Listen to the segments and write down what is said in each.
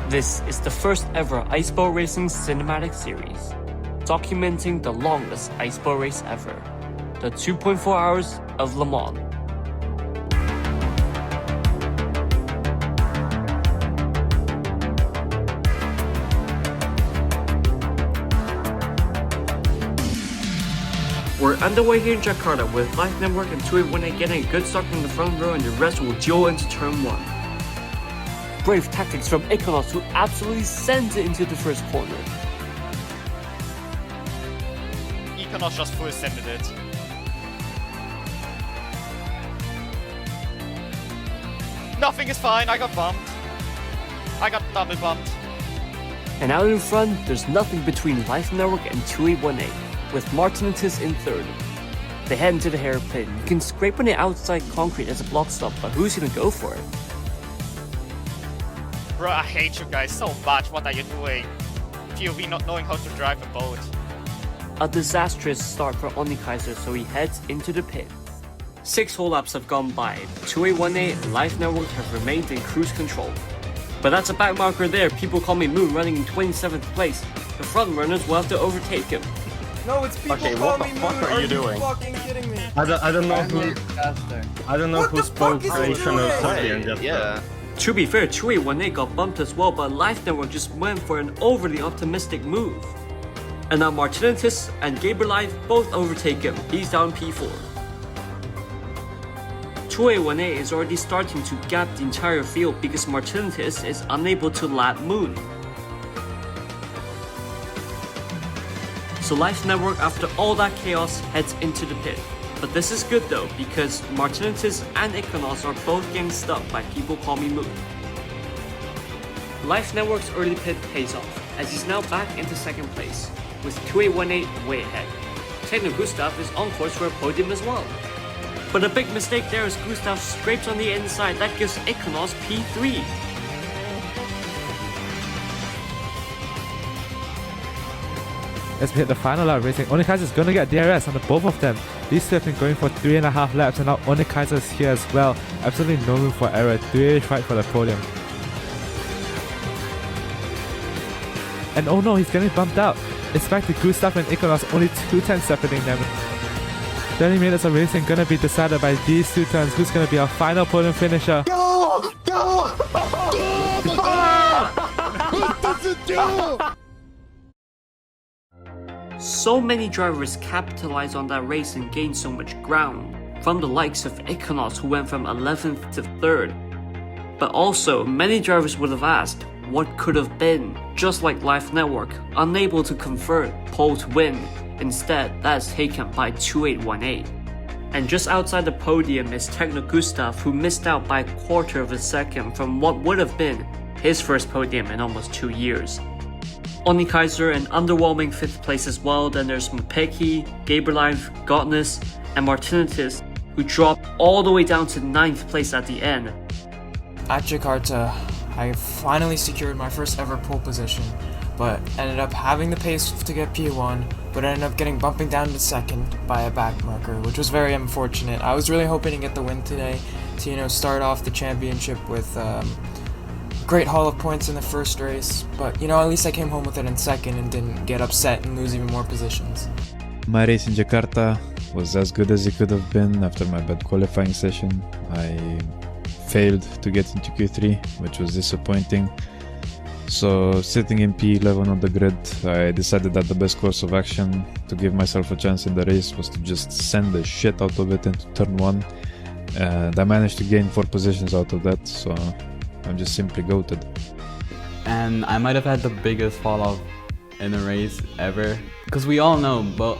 This is the first ever ice boat racing cinematic series, documenting the longest ice boat race ever, the 2.4 hours of Le Mans. We're underway here in Jakarta with Life Network and 281A getting a good start from the front row, and the rest will duel into turn 1. Brave tactics from Equinox, who absolutely sends it into the first corner. Equinox just full sended it. Nothing is fine, I got bumped. I got double bumped. And out in front, there's nothing between Life Network and 281A, with Martin in third. They head into the hairpin. You can scrape on the outside concrete as a block stop, but who's gonna go for it? Bro, I hate you guys so much. What are you doing? POV not knowing how to drive a boat. A disastrous start for Oni Kaiser, so he heads into the pit. 6 whole laps have gone by. 281A and Life Network have remained in cruise control. But that's a back marker there. People call me Moon, running in 27th place. The front runners will have to overtake him. No, it's people Okay, call what me the fuck Moon. are you doing? Fucking kidding me? I don't know who. I don't know What the whose fuck boat is he creation is doing? Serbian just Yeah. To be fair, 281A got bumped as well, but Life Network just went for an overly optimistic move. And now Martinitis and Gabriel both overtake him. He's down P4. 281A is already starting to gap the entire field because Martinitis is unable to lap Moon. So Life Network, after all that chaos, heads into the pit. But this is good though, because Martinitis and Equinox are both getting stuck by People Call Me Moon. Life Network's early pit pays off, as he's now back into second place, with 2818 way ahead. Techno Gustav is on course for a podium as well. But a big mistake there as Gustav scrapes on the inside. That gives Equinox P3. As we hit the final lap racing, Onikaiser is going to get DRS on the both of them. These two have been going for 3.5 laps, and now Onikaiser is here as well. Absolutely no room for error. 3 fight for the podium. And oh no, he's getting bumped out. It's back to Gustav and Equinox, only 2 turns separating them. 30 minutes of racing going to be decided by these 2 turns. Who's going to be our final podium finisher? Go! Go! What does it do? So many drivers capitalized on that race and gained so much ground, from the likes of Equinox, who went from 11th to 3rd. But also, many drivers would have asked, what could have been? Just like Life Network, unable to convert pole to win. Instead, that is taken by 2818. And just outside the podium is Techno Gustav, who missed out by a quarter of a second from what would have been his first podium in almost 2 years. Oni Kaiser an underwhelming 5th place as well. Then there's Mupeki, Gabriel, Gottness, and Martinitis, who dropped all the way down to 9th place at the end. At Jakarta, I finally secured my first ever pole position, but ended up having the pace to get P1, but ended up getting bumping down to 2nd by a back marker, which was very unfortunate. I was really hoping to get the win today to, start off the championship with great haul of points in the first race, but at least I came home with it in 2nd and didn't get upset and lose even more positions. My race in Jakarta was as good as it could have been after my bad qualifying session. I failed to get into Q3, which was disappointing. So sitting in P11 on the grid, I decided that the best course of action to give myself a chance in the race was to just send the shit out of it into turn 1. And I managed to gain 4 positions out of that, so I'm just simply goated. And I might have had the biggest fall off in a race ever, because we all know Boat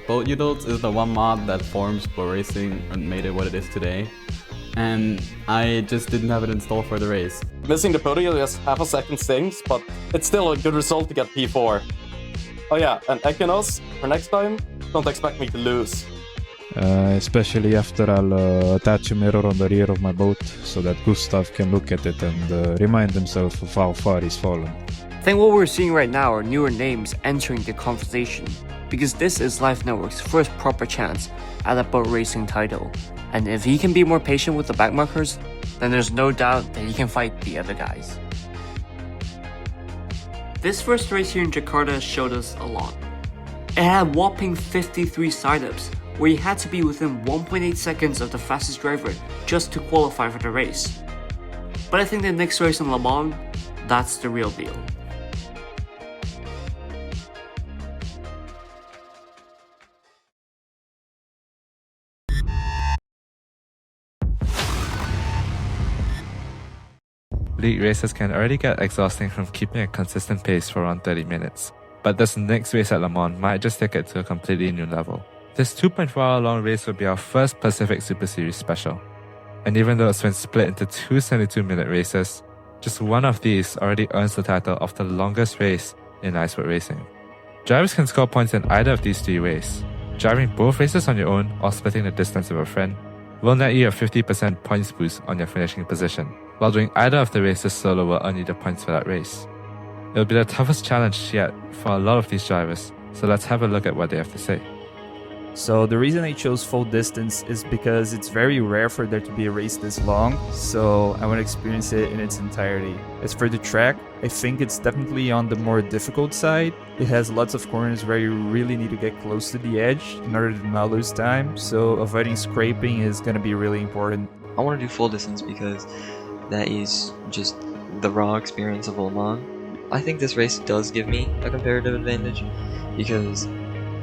Udals is the one mod that forms boat racing and made it what it is today. And I just didn't have it installed for the race. Missing the podium just half a second stings, but it's still a good result to get P4. Oh yeah, and Equinox, for next time, don't expect me to lose. Especially after I'll attach a mirror on the rear of my boat so that Gustav can look at it and remind himself of how far he's fallen. I think what we're seeing right now are newer names entering the conversation, because this is Life Network's first proper chance at a boat racing title. And if he can be more patient with the backmarkers, then there's no doubt that he can fight the other guys. This first race here in Jakarta showed us a lot. It had a whopping 53 side-ups, where you had to be within 1.8 seconds of the fastest driver just to qualify for the race. But I think the next race in Le Mans, that's the real deal. League races can already get exhausting from keeping a consistent pace for around 30 minutes. But this next race at Le Mans might just take it to a completely new level. This 2.4 hour long race will be our first Pacific Superseries special. And even though it's been split into two 72-minute races, just one of these already earns the title of the longest race in iSport racing. Drivers can score points in either of these three ways. Driving both races on your own or splitting the distance with a friend will net you a 50% points boost on your finishing position, while doing either of the races solo will earn you the points for that race. It'll be the toughest challenge yet for a lot of these drivers, so let's have a look at what they have to say. So the reason I chose full distance is because it's very rare for there to be a race this long, so I want to experience it in its entirety. As for the track, I think it's definitely on the more difficult side. It has lots of corners where you really need to get close to the edge in order to not lose time, so avoiding scraping is going to be really important. I want to do full distance because that is just the raw experience of Le Mans. I think this race does give me a comparative advantage because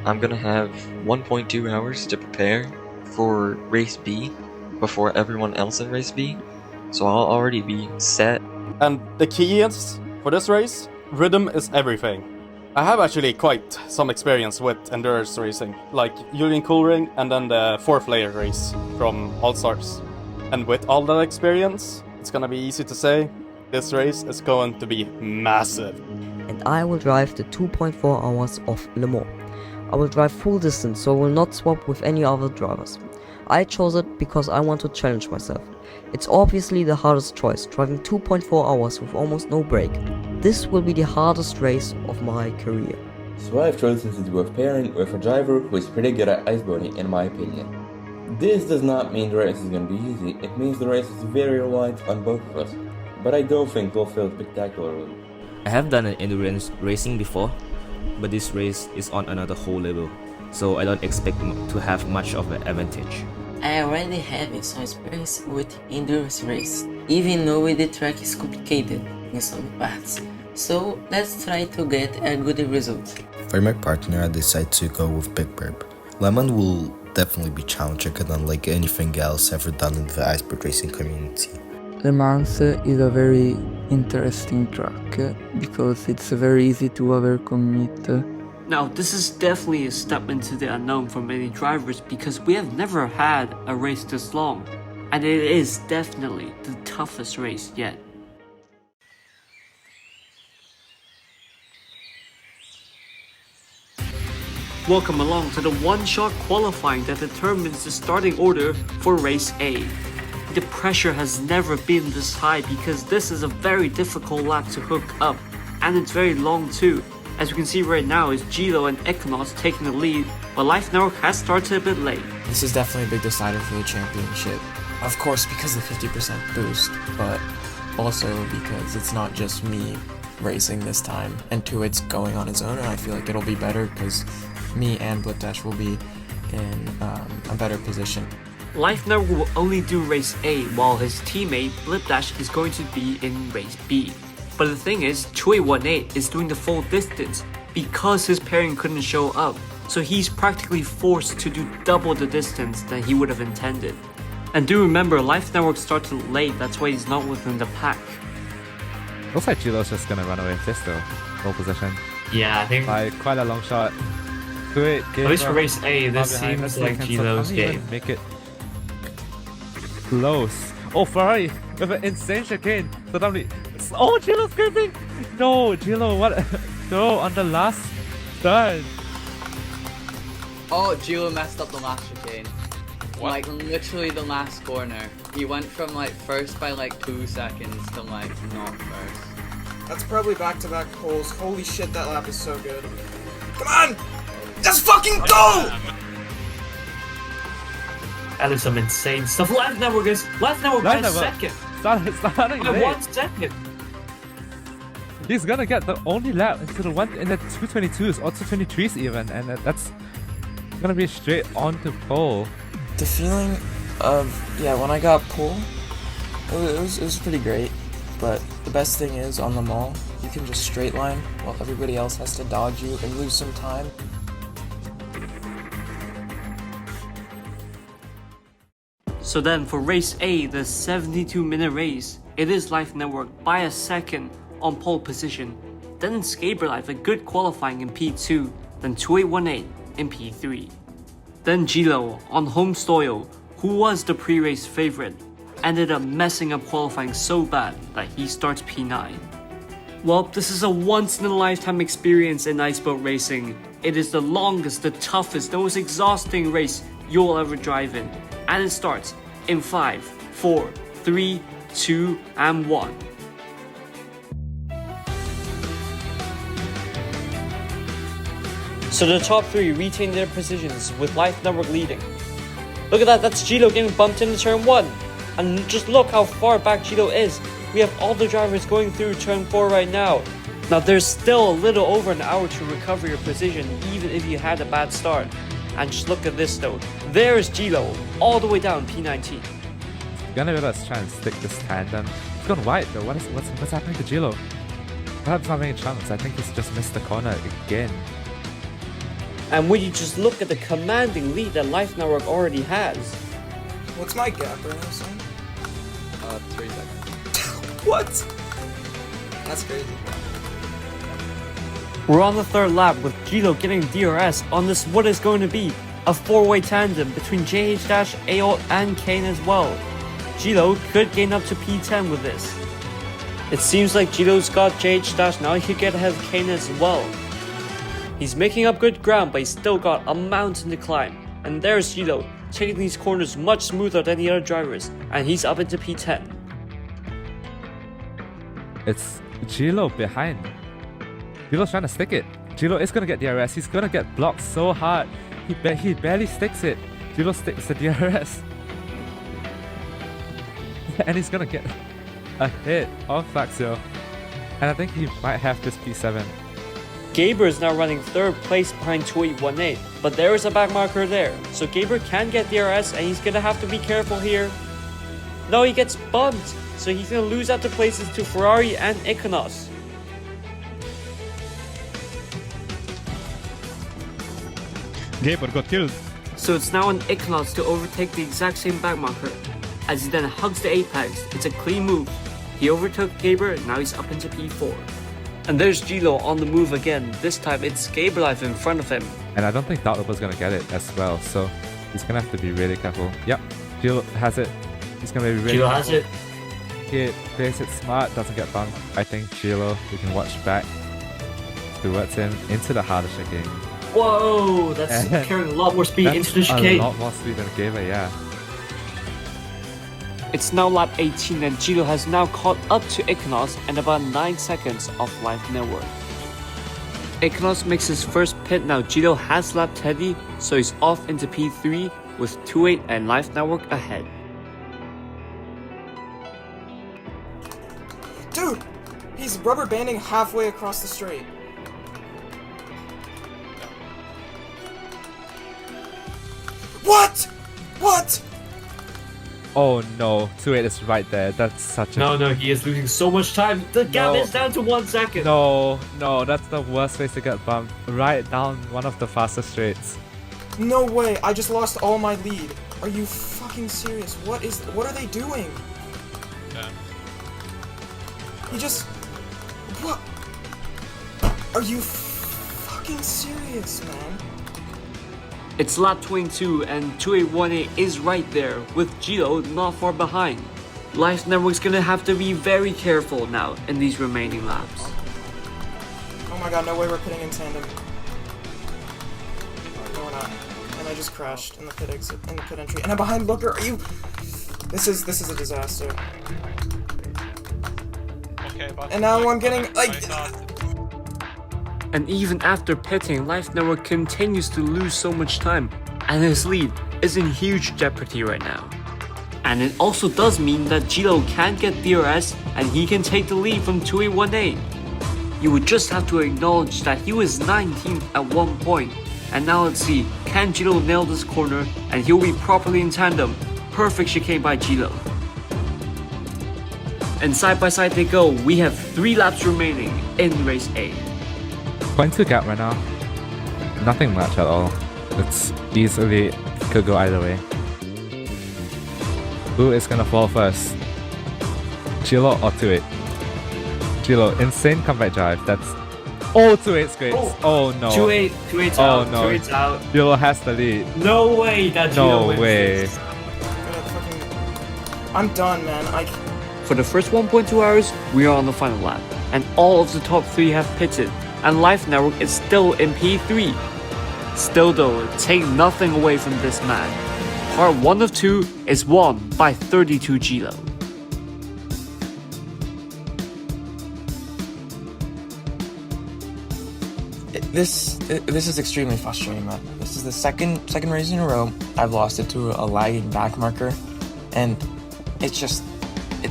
I'm gonna have 1.2 hours to prepare for race B before everyone else in race B, so I'll already be set. And the key is, for this race, rhythm is everything. I have actually quite some experience with endurance racing, like Julian Coolring and then the 4th layer race from All Stars. And with all that experience, it's gonna be easy to say, this race is going to be massive. And I will drive the 2.4 hours of Le Mans. I will drive full distance, so I will not swap with any other drivers. I chose it because I want to challenge myself. It's obviously the hardest choice, driving 2.4 hours with almost no break. This will be the hardest race of my career. So I've chosen to do a pairing with a driver who is pretty good at iceboarding in my opinion. This does not mean the race is going to be easy, it means the race is very reliant on both of us. But I don't think we'll fail spectacularly. I have done an endurance racing before, but this race is on another whole level, so I don't expect to have much of an advantage. I already have some experience with endurance race, even though the track is complicated in some parts. So let's try to get a good result. For my partner, I decided to go with Big Burp. Le Mans will definitely be challenging and unlike anything else ever done in the iSport racing community. Le Mans is a very interesting track because it's very easy to overcome it. Now, this is definitely a step into the unknown for many drivers because we have never had a race this long, and it is definitely the toughest race yet. Welcome along to the one-shot qualifying that determines the starting order for race A. The pressure has never been this high because this is a very difficult lap to hook up, and it's very long too. As you can see right now is Gilo and Equinox taking the lead, but Life Network has started a bit late. This is definitely a big decider for the championship. Of course because of the 50% boost, but also because it's not just me racing this time, and Tuit's going on his own, and I feel like it'll be better because me and Blipdash will be in a better position. Life Network will only do race A while his teammate Blipdash is going to be in race B. But the thing is, Chui18 is doing the full distance because his pairing couldn't show up, so he's practically forced to do double the distance that he would have intended. And do remember, Life Network started late, that's why he's not within the pack. Looks like Gilo's just gonna run away with this though, pole position. Yeah, I think... Like, quite a long shot. At least for race A, this seems like Gilo's game. Make it close. Oh, Ferrari with an insane chicane. Suddenly, oh, Gilo's scraping! No, Gilo, what? No, on the last turn. Oh, Gilo messed up the last chicane. What? Like, literally the last corner. He went from, like, first by, like, 2 seconds to, like, not first. That's probably back-to-back poles. Holy shit, that lap is so good. Come on! Just fucking go! That is some insane stuff. Life Network is... Life Network by second! Starting by late. 1 second! He's gonna get the only lap into the 222s or 223s even, and that's gonna be straight on to pole. The feeling of, when I got pole, it was pretty great. But the best thing is, on the mall, you can just straight line while everybody else has to dodge you and lose some time. So then for race A, the 72-minute race, it is Life Network by a second on pole position. Then it's Gabriel Life, a good qualifying in P2, then 2818 in P3. Then Gilo on home soil, who was the pre-race favorite, ended up messing up qualifying so bad that he starts P9. Well, this is a once-in-a-lifetime experience in iceboat racing. It is the longest, the toughest, the most exhausting race you'll ever drive in. And it starts in 5, 4, 3, 2, and 1. So the top 3 retain their positions with Life Network leading. Look at that, that's Gilo getting bumped into turn 1. And just look how far back Gilo is. We have all the drivers going through turn 4 right now. Now there's still a little over an hour to recover your position even if you had a bad start. And just look at this though. There's Gilo, all the way down P19. Gonna let us try and stick this tandem. It's gone wide though. What's happening to Gilo? Perhaps not making chance. I think he's just missed the corner again. And when you just look at the commanding lead that Life Network already has. What's my gap right now, son? 3 seconds. What? That's crazy. We're on the 3rd lap with Gilo getting DRS on this what is going to be a 4-way tandem between JH- AO and Kane as well. Gilo could gain up to P10 with this. It seems like Gilo's got JH- now, he could get ahead of Kane as well. He's making up good ground, but he's still got a mountain to climb. And there's Gilo, taking these corners much smoother than the other drivers, and he's up into P10. It's Gilo behind. Gilo's trying to stick it. Gilo is gonna get DRS. He's gonna get blocked so hard. He barely sticks it. Gilo sticks the DRS. And he's gonna get a hit of Faxio. And I think he might have this P7. Gaber is now running 3rd place behind 2818, but there is a back marker there, so Gaber can get DRS and he's gonna have to be careful here. No, he gets bumped, so he's gonna lose out the places to Ferrari and Iconos. Gaber got killed. So it's now on Iconos to overtake the exact same back marker. As he then hugs the apex, it's a clean move. He overtook Gaber, now he's up into P4. And there's Gilo on the move again. This time it's Gaber Life in front of him. And I don't think Doubtlaber's gonna get it as well, so he's gonna have to be really careful. Yep, Gilo has it. He's gonna be really Gilo careful. has it. He plays it smart, doesn't get bumped. I think Gilo, we can watch back towards him into the harder chicane. Whoa, that's carrying a lot more speed into the chicane. A lot more speed than Gaber, yeah. It's now lap 18 and Gilo has now caught up to Iconos and about 9 seconds off Life Network. Iconos makes his first pit now. Gilo has lapped Teddy, so he's off into P3 with 28 and Life Network ahead. Dude! He's rubber banding halfway across the straight. What? What? Oh no, 2-8 is right there. That's such a... No, he is losing so much time. The gap is down to 1 second. No, that's the worst place to get bumped. Right down one of the fastest straights. No way, I just lost all my lead. Are you fucking serious? What are they doing? Yeah. You just... What? Are you fucking serious, man? It's lap 22 and 2818 is right there, with Gilo not far behind. Life Network's gonna have to be very careful now in these remaining laps. Oh my god, no way we're pitting in tandem. No, we're not. And I just crashed in the pit exit, in the pit entry. And I'm behind Looker, are you... This is a disaster. Okay, but and now I'm getting, like... And even after pitting, Life Network continues to lose so much time, and his lead is in huge jeopardy right now. And it also does mean that Gilo can get DRS, and he can take the lead from 2818. you would just have to acknowledge that he was 19th at one point. And now let's see, can Gilo nail this corner and he'll be properly in tandem? Perfect chicane by Gilo. And side by side they go. We have 3 laps remaining in race A. 0.2 gap right now. Nothing much at all. It's easily could go either way. Who is gonna fall first? Gilo or 2-8? Gilo, insane comeback drive. That's 2-8 scrapes. Oh no. 2-8's oh out. no. 2-8's out. Gilo has the lead. No way that Gilo No wins way. this. I'm done, man. For the first 1.2 hours, we are on the final lap, and all of the top 3 have pitted, and Life Network is still in P3. Still though, take nothing away from this man. Part 1 of 2 is won by 32 Gilo. This is extremely frustrating, man. This is the second race in a row I've lost it to a lagging back marker, and it's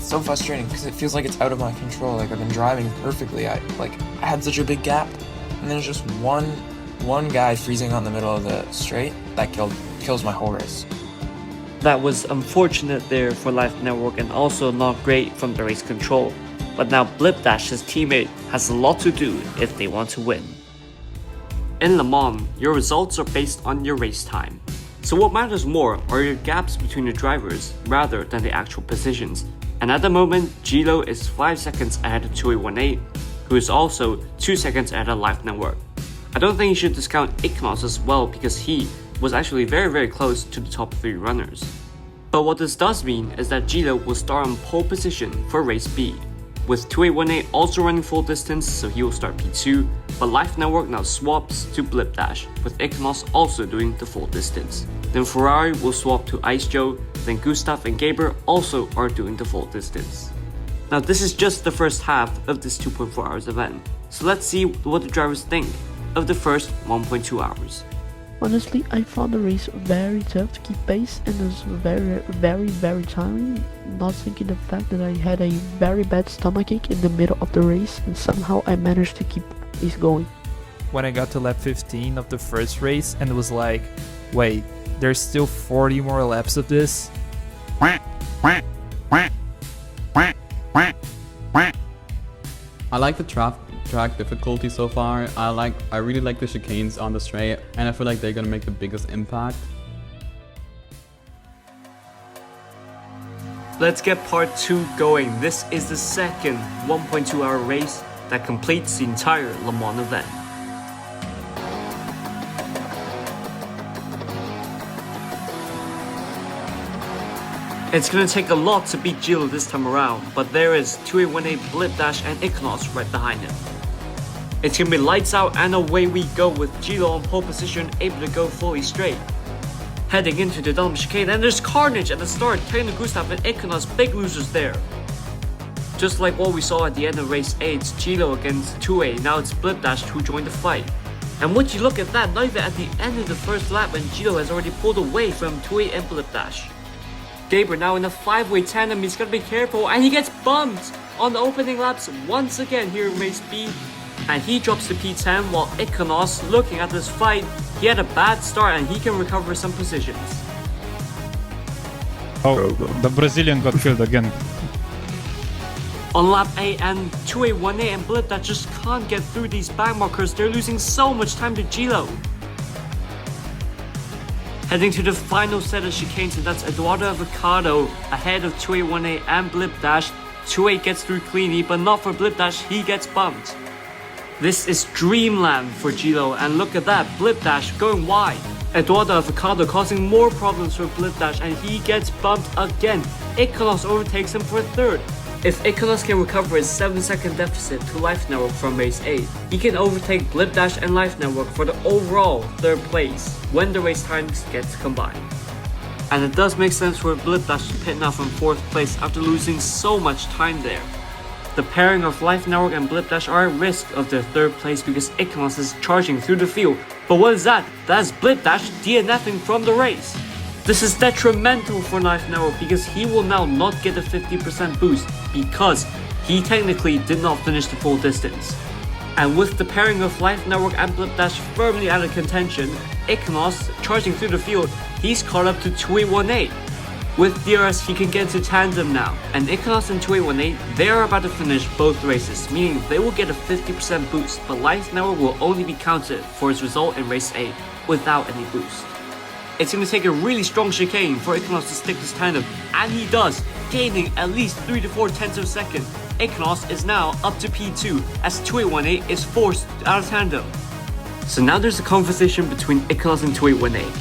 so frustrating because it feels like it's out of my control. Like I've been driving perfectly. I had such a big gap, and there's just one guy freezing on the middle of the straight that kills my whole race. That was unfortunate there for Life Network and also not great from the race control. But now Blipdash, his teammate, has a lot to do if they want to win. In Le Mans, your results are based on your race time. So what matters more are your gaps between the drivers rather than the actual positions. And at the moment, Gilo is 5 seconds ahead of 2818, who is also 2 seconds ahead of Life Network. I don't think you should discount Icknos as well because he was actually very close to the top 3 runners. But what this does mean is that Gilo will start on pole position for race B, with 2818 also running full distance, so he will start P2, but Life Network now swaps to Blipdash, with Icknos also doing the full distance. Then Ferrari will swap to Ice Joe, then Gustav and Gaber also are doing the full distance. Now this is just the first half of this 2.4 hours event, so let's see what the drivers think of the first 1.2 hours. Honestly, I found the race very tough to keep pace and it was very tiring, not thinking the fact that I had a very bad stomachache in the middle of the race and somehow I managed to keep it going. When I got to lap 15 of the first race and it was like, wait, there's still 40 more laps of this? I like the track difficulty so far. I really like the chicanes on the straight, and I feel like they're gonna make the biggest impact. Let's get part 2 going. This is the second 1.2 hour race that completes the entire Le Mans event. It's gonna take a lot to beat Gilo this time around, but there is 2818, Blipdash and Icknos right behind him. It's gonna be lights out and away we go with Gilo on pole position, able to go fully straight. Heading into the Dom chicane, and there's carnage at the start, Taylor Gustav and Icknos, big losers there. Just like what we saw at the end of race 8, it's Gilo against 2A, now it's Blipdash who joined the fight. And would you look at that, not even at the end of the first lap, and Gilo has already pulled away from 2A and Blipdash. Gaber now in a 5-way tandem, he's gotta be careful, and he gets bumped on the opening laps once again here in race B. And he drops to P10 while Icknos, looking at this fight, he had a bad start and he can recover some positions. Oh, the Brazilian got killed again. On lap 8 and 2818 and Blip that just can't get through these back markers, they're losing so much time to Gilo. Heading to the final set of chicanes, and that's Eduardo Avocado ahead of 2818 and Blipdash. 28 gets through cleanly, but not for Blipdash, he gets bumped. This is dreamland for Gilo, and look at that, Blipdash going wide. Eduardo Avocado causing more problems for Blipdash, and he gets bumped again. Icknos overtakes him for third. If Icknos can recover his 7-second deficit to Life Network from race 8, he can overtake Blipdash and Life Network for the overall third place when the race times get combined. And it does make sense for Blipdash to pit now from 4th place after losing so much time there. The pairing of Life Network and Blipdash are at risk of their 3rd place because Icknos is charging through the field. But what is that? That's Blipdash DNFing from the race. This is detrimental for Life Network because he will now not get a 50% boost because he technically did not finish the full distance. And with the pairing of Life Network and Blip Dash firmly out of contention, Iconos charging through the field, he's caught up to 2818. With DRS, he can get into tandem now, and Iconos and 2818, they are about to finish both races, meaning they will get a 50% boost, but Life Network will only be counted for its result in race 8, without any boost. It's going to take a really strong chicane for Iconos to stick this tandem, and he does, gaining at least 3 to 4 tenths of a second. Iconos is now up to P2 as 2818 is forced out of tandem. So now there's a conversation between Iconos and 2818.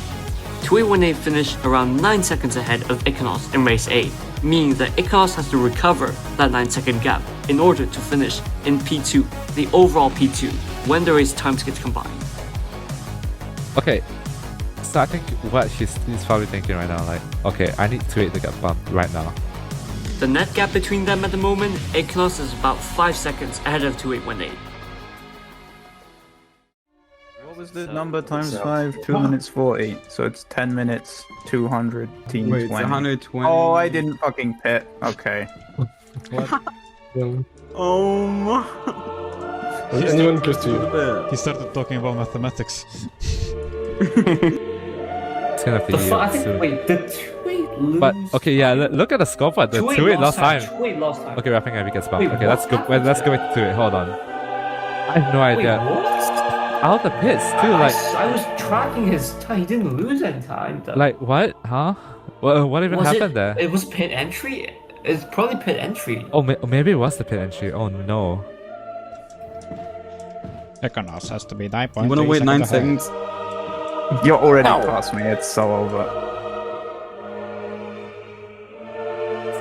2818 finished around 9 seconds ahead of Iconos in race 8, meaning that Iconos has to recover that 9-second gap in order to finish in P2, the overall P2, when the race times get combined. Okay, so I think what he's probably thinking right now, like, okay, I need 28 to get bumped right now. The net gap between them at the moment, Iconos is about 5 seconds ahead of 2818. What was the number times 5? 2 minutes 40. So it's 10 minutes, 200, 20. Wait, it's 120. Oh, I didn't fucking pit. Okay. Anyone close to you? He started talking about mathematics. It's gonna be I think, soon. wait, did 28 lose? But okay, yeah, look at the scoreboard. The 28 lost time. 28 lost time. Okay, I think Abby gets bumped. Wait, Okay, let's go. what? Let's go back to 28. Hold on. I have no idea. Wait, what? Out the pits too, like. I was tracking his time. He didn't lose any time though. Like what? Huh? What even happened there? It was pit entry. It's probably pit entry. Oh, maybe it was the pit entry. Oh no. Iconos has to be 9.3 You wanna wait 9 seconds? You're already past me. It's so over.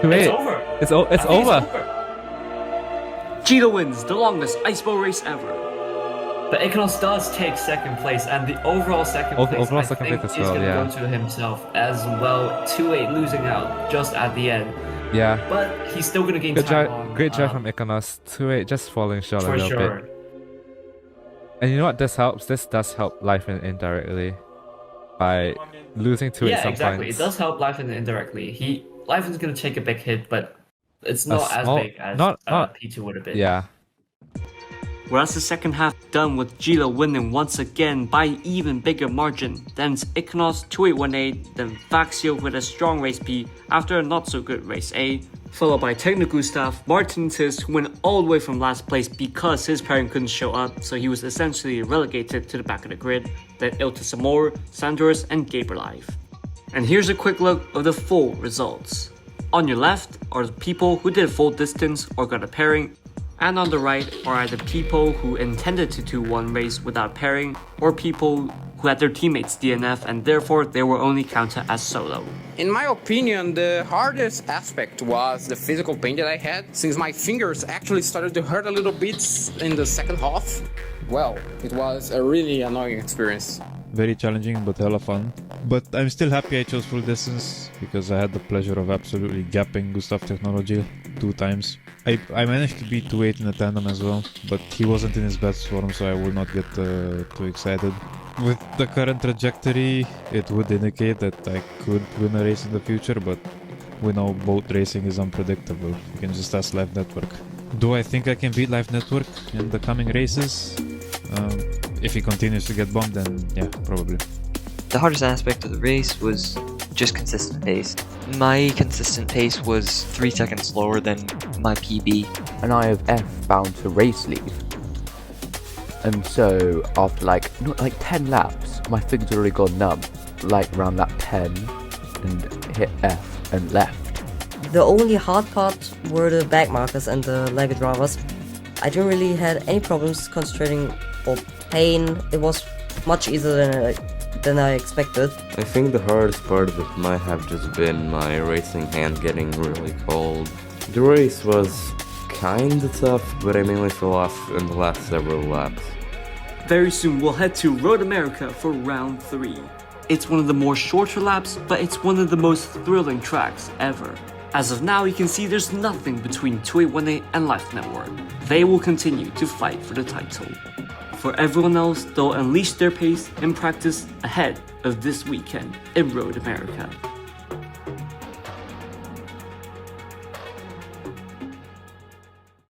Wait, It's over. It's over. Gila wins the longest ice bowl race ever. But Iconos does take second place, and the overall second place, Overall I second think, place as is well, going to yeah. go to himself as well. 2-8 losing out just at the end. Yeah. But he's still going to gain Good time drive, on, great drive from Iconos. 2-8 just falling short a for little sure. bit. And you know what this helps? This does help Life indirectly by losing 2-8 Yeah, some exactly. points. It does help Life indirectly. Life is going to take a big hit, but it's not as big as P2 would have been. Yeah. Whereas the second half done with Gila winning once again by even bigger margin. Then it's Iconos 2818, then Vaxio with a strong race P after a not so good race A, followed by Technical Staff Martin Tis, who went all the way from last place because his pairing couldn't show up, so he was essentially relegated to the back of the grid. Then Iltis Amor, Sandors, and Gaberlife. And here's a quick look of the full results. On your left are the people who did full distance or got a pairing, and on the right are either people who intended to do one race without pairing, or people who had their teammates DNF and therefore they were only counted as solo. In my opinion, the hardest aspect was the physical pain that I had, since my fingers actually started to hurt a little bit in the second half. Well, it was a really annoying experience. Very challenging but hella fun. But I'm still happy I chose full distance because I had the pleasure of absolutely gapping Gustav Technology 2 times. I managed to beat 2-8 in the tandem as well, but he wasn't in his best form, so I will not get too excited. With the current trajectory, it would indicate that I could win a race in the future, but we know boat racing is unpredictable. You can just ask Live Network. Do I think I can beat Live Network in the coming races? If he continues to get bumped, then yeah, probably. The hardest aspect of the race was just consistent pace. My consistent pace was 3 seconds slower than my PB. And I have F bound to race leave. And so after like 10 laps, my fingers had already gone numb, like around lap 10, and hit F and left. The only hard part were the back markers and the lag drivers. I didn't really had any problems concentrating or pain. It was much easier than I expected. I think the hardest part of it might have just been my racing hand getting really cold. The race was kinda tough, but I mainly fell off in the last several laps. Very soon we'll head to Road America for round 3. It's one of the more shorter laps, but it's one of the most thrilling tracks ever. As of now, you can see there's nothing between 2818 and Life Network. They will continue to fight for the title. For everyone else, they'll unleash their pace in practice ahead of this weekend in Road America.